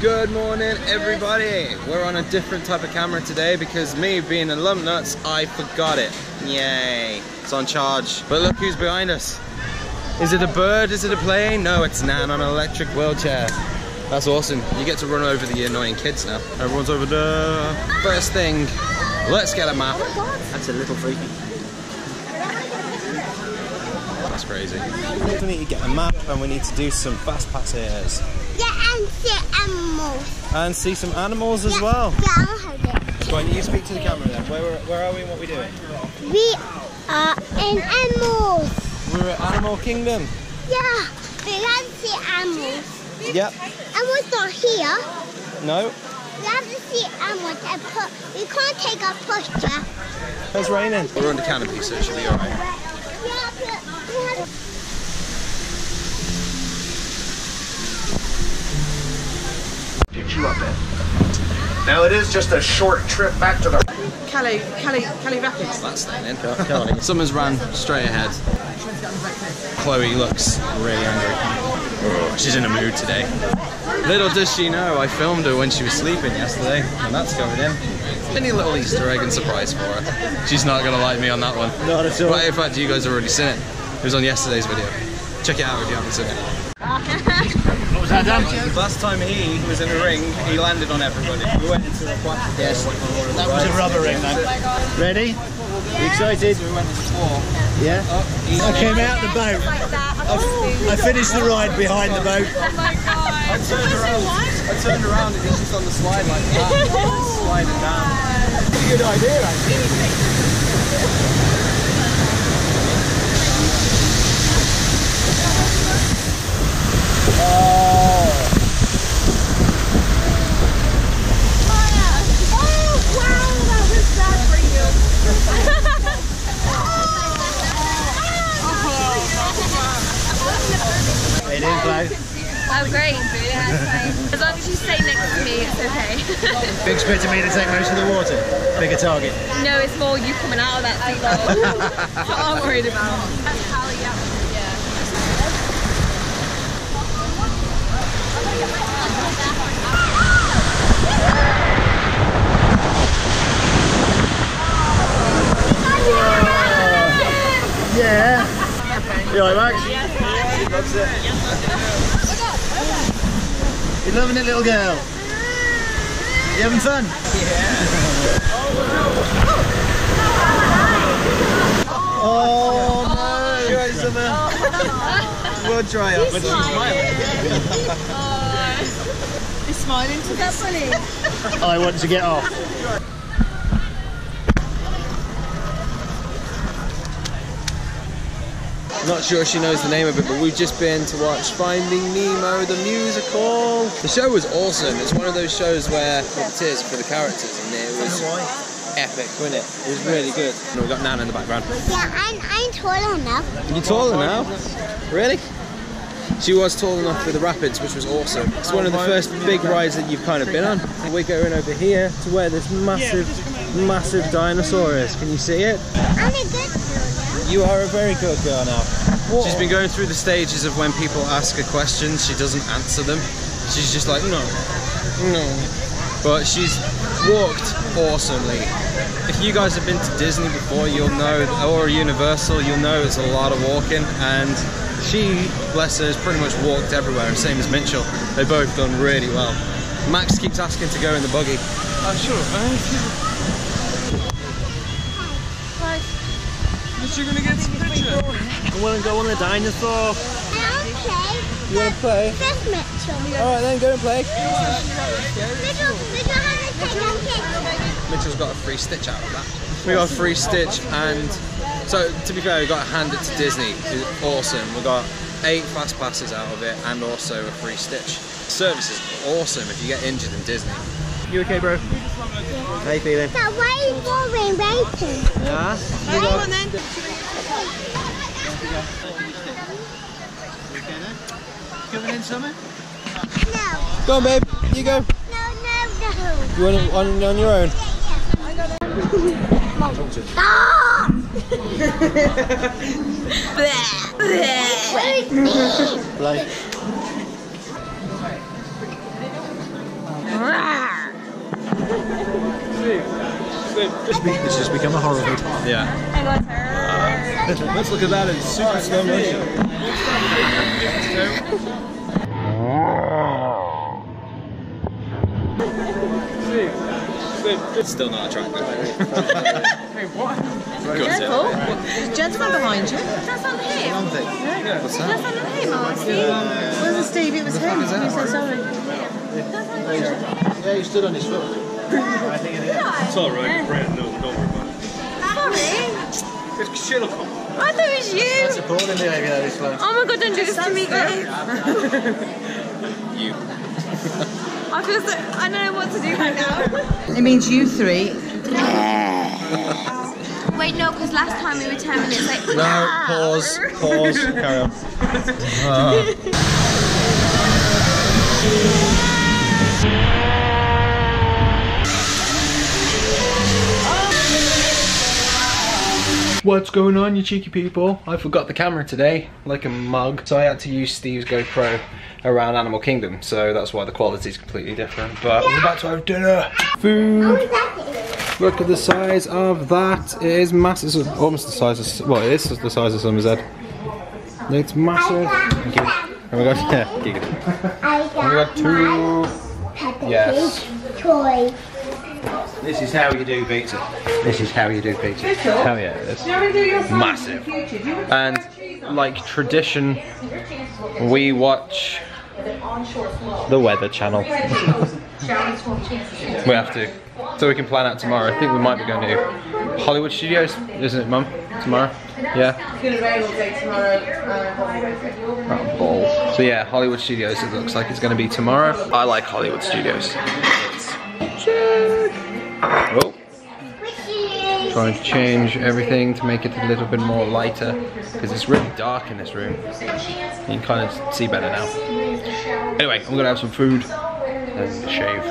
Good morning, everybody. We're on a different type of camera today because me being a lump nuts, I forgot it. Yay. It's on charge. But look who's behind us. Is it a bird? Is it a plane? No, it's Nan on an electric wheelchair. That's awesome. You get to run over the annoying kids now. Everyone's over there. First thing, let's get a map. That's a little freaky. That's crazy. We need to get a map and we need to do some fast passes. Yeah, and see animals. And see some animals as well. Yeah, I'll hold it. Go on, you speak to the camera then. Where are we and what are we doing? We are in animals. We're at Animal Kingdom. Yeah, we can see animals. Yep. Animals not here. No. We have to see animals and we can't take a posture. It's raining. We're under canopy, so it should be alright. Yeah, Pick you up there. Now it is just a short trip back to the Calais Rapids. That's staying in. Someone's ran straight ahead. Chloe looks really angry. Oh, she's in a mood today. Little does she know, I filmed her when she was sleeping yesterday, and that's going in. Any little Easter egg and surprise for her. She's not gonna like me on that one. Not at all. But in fact, you guys have already seen it. It was on yesterday's video. Check it out if you haven't seen it. What was that, Dan? Last time he was in a ring, he landed on everybody. We went into the practice. Yes, that was a rubber ring, man. Ready? You excited? So we went into 4. Yeah? I came out the boat. I finished the ride behind the boat. I turned around and he's just on the slide like that. Sliding down. That's a good idea, actually. It is, Chloe. I'm great. As long as you stay next to me, it's okay. You expecting me to take most of the water? Bigger target? No, it's more you coming out of that seat level. That's what I'm worried about. That's Callie, yeah. Yeah. You alright, Max? He loves it. You loving it, little girl? You having fun? Yeah. Oh no! You ready, Summer? We'll try up. He's smiling. Is that funny? I want to get off. Not sure she knows the name of it, but we've just been to watch Finding Nemo, the musical. The show was awesome. It's one of those shows where it is for the characters, and it was epic, wasn't it? It was really good. And we've got Nan in the background. Yeah, I'm taller now. You're taller now? Really? She was tall enough for the rapids, which was awesome. It's one of the first big rides that you've kind of been on. We're going over here to where this massive dinosaur is. Can you see it? I'm a good girl now. You are a very good girl now. What? She's been going through the stages of when people ask her questions, she doesn't answer them. She's just like, no. But she's walked awesomely. If you guys have been to Disney before, you'll know, or Universal, you'll know it's a lot of walking. And she, bless her, has pretty much walked everywhere, and same as Mitchell. They've both done really well. Max keeps asking to go in the buggy. Oh, sure. You're gonna get some pictures. I want to go on the dinosaur. I'll play. You want to play? First Mitchell. Alright then, go and play. Mitchell has to take a kick. Mitchell's got a free stitch out of that. We got a free stitch, and so to be fair, we got to hand it to Disney. It's awesome. We got 8 fast passes out of it, and also a free stitch. Service is awesome if you get injured in Disney. You okay, bro? How you feeling? But why are you boring waiting? Yeah? Come on then. Coming in, Summer? No. Go on, babe. You go. No. You want it on your own? Stop! Play. just become a horror vid. Yeah. Let's look at that in super slow motion. It's still not attractive. Careful. There's a gentleman behind you. That's not him. What's That's that? not him, Steve. Wasn't Steve, it was him. You said sorry. Yeah, he stood on his foot. I think it is. It's alright, Brent, no, don't worry about Sorry. it. She'll come. I thought it was you. Appalling behaviour that is like. Oh my god, don't do this to me, guys. You. I feel so. I don't know what to do right now. It means you three. Wait, no, because last time we were 10 minutes late. No, pause, carry on. What's going on, you cheeky people? I forgot the camera today, like a mug, so I had to use Steve's GoPro around Animal Kingdom, so that's why the quality is completely different. But we're about to have dinner. Food. Look at the size of that. It is massive. It's almost the size of, well, it is the size of Summer's head. It's massive. Thank you. Oh my god, yeah, giggity. Oh my god, 2. Yes. Toy. This is how you do pizza. This is how you do pizza. Hell yeah, it is. Massive. And like tradition, we watch the Weather Channel. We have to. So we can plan out tomorrow. I think we might be going to Hollywood Studios, isn't it, Mum? Tomorrow? Yeah? It's going to rain all day tomorrow. Oh, balls. So yeah, Hollywood Studios it looks like it's going to be tomorrow. I like Hollywood Studios. It's sick. Oh. Trying to change everything to make it a little bit more lighter because it's really dark in this room. You can kind of see better now. Anyway, I'm going to have some food and shave.